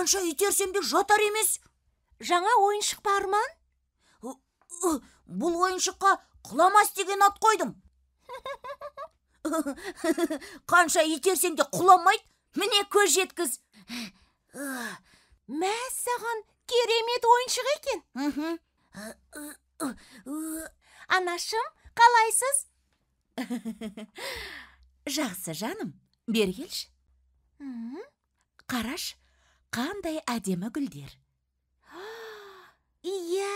Қанша итерсем де жатар емес. Жаңа ойыншық бар ма? Бұл ойыншыққа құламас деген ат қойдым. Қанша итерсең де құламайды. Міне көз жеткіз. Мәссаған, керемет ойыншық екен. Анашым, қалайсыз? Жақсы, жаным. Бер келші. Қараш, қандай әдемі гүлдер. Иә.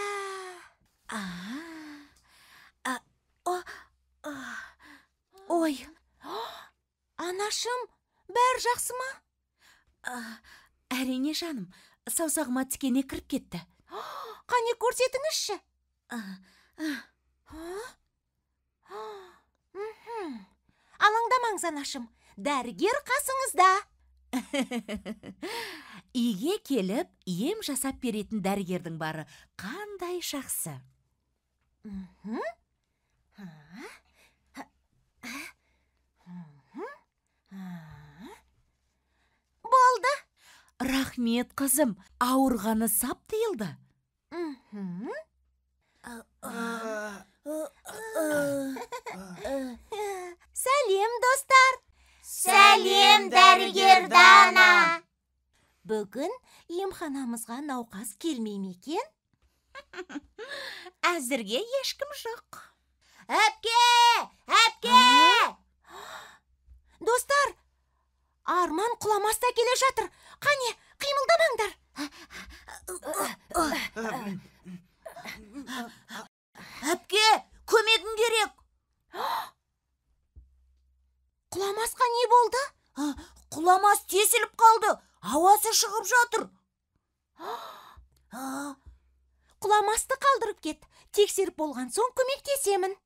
Ой, Анашым, бәр жақсы ма? әрине жаным, саусағыма тікене кіріп кетті. Қане көрсетіңізші. Алаңдамаңыз, анашым, дәрігер қасыңызда. Үйге келіп, ем жасап беретін дәрігердің бары қандай жақсы. Болды. Рахмет, қызым, ауырғаны сап тыйылды. Сәлем, достар. Сәлем, дәрігер Дана. Бүгін емханамызға науқас келмей ме екен? Әзірге ешкім жоқ. Әпке! Достар, Арман құламаста келе жатыр. Қане, қимылдамаңдар. Әпке, көмегің керек. Құламасқа не болды? Құламас тесіліп қалды. Ауасы шығып жатыр. Құламасты қалдырып кет. Тексеріп болған соң көмектесемін.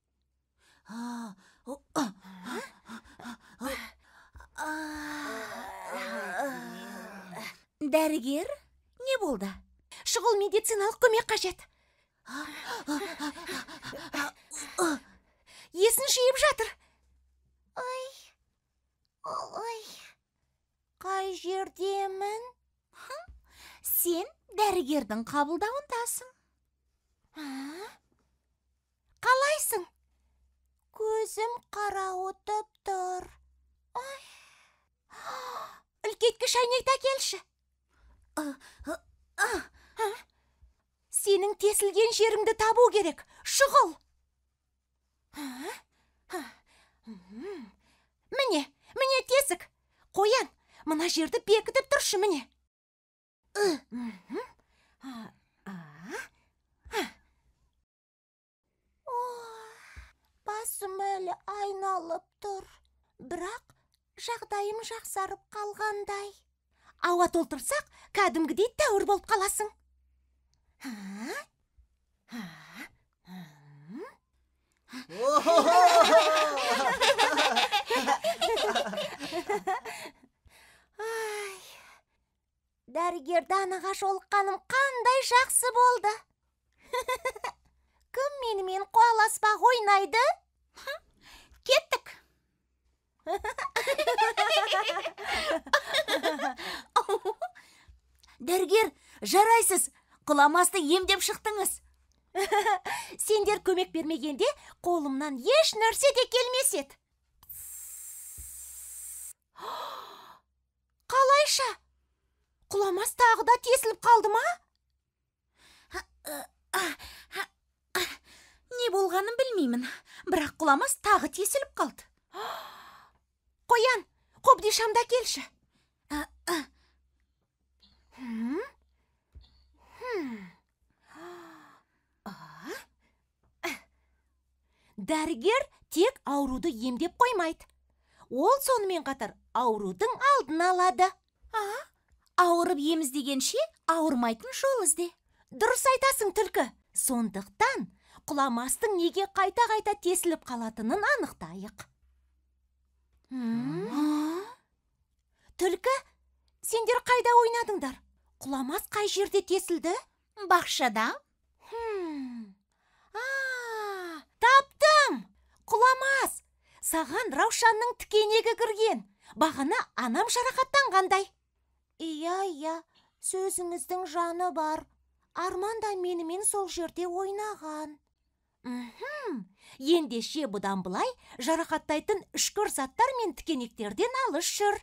Дәрігер, не болды? Шұғыл медициналық көмек қажет. Есін жиып жатыр. Ой, қай жердемін? Сен дәрігердің қабылдауындасың. Қалайсың? Көзім қарауытып тұр. Үлкеткіш әйнекті келші. Сенің тесілген жеріңді табу керек. Шұғыл. Міне тесік. Қоян, мына жерді бекітіп тұршы, міне. Басым әлі айналып тұр. Бірақ жағдайым жақсарып қалғандай. Ауа толтырсақ, кәдімгідей тәуір болып қаласың. Дәрігер Данаға жолыққаным қандай жақсы болды. Кім менімен қуаласпақ ойнайды? Кеттік. Дәрігер, жарайсыз. Құламасты емдеп шықтыңыз. Сендер көмек бермегенде қолымнан еш нәрсе де келмес еді. Қалайша? Құламас тағы да тесіліп қалды ма? Не болғанын білмеймін, бірақ құламас тағы тесіліп қалды. Қоян, қобдишамда келші. Дәрігер тек ауруды емдеп қоймайды. Ол сонымен қатар аурудың алдын алады. Ауырып ем іздегенше ауырмайтын жол ізде. Дұрыс айтасың, түлкі. Сондықтан құламастың неге қайта-қайта тесіліп қалатынын анықтайық. Түлкі, сендер қайда ойнадыңдар? Құламас қай жерде тесілді? Бақшада. Таптым! Құламас! Саған Раушанның тікенегі кірген. Бағана анам жарақаттанғандай. Иә, сөзіңіздің жаны бар. Арман да менімен сол жерде ойнаған. Ендеше бұдан былай жарақаттайтын үшкір заттар мен тікенектерден алыс жүр.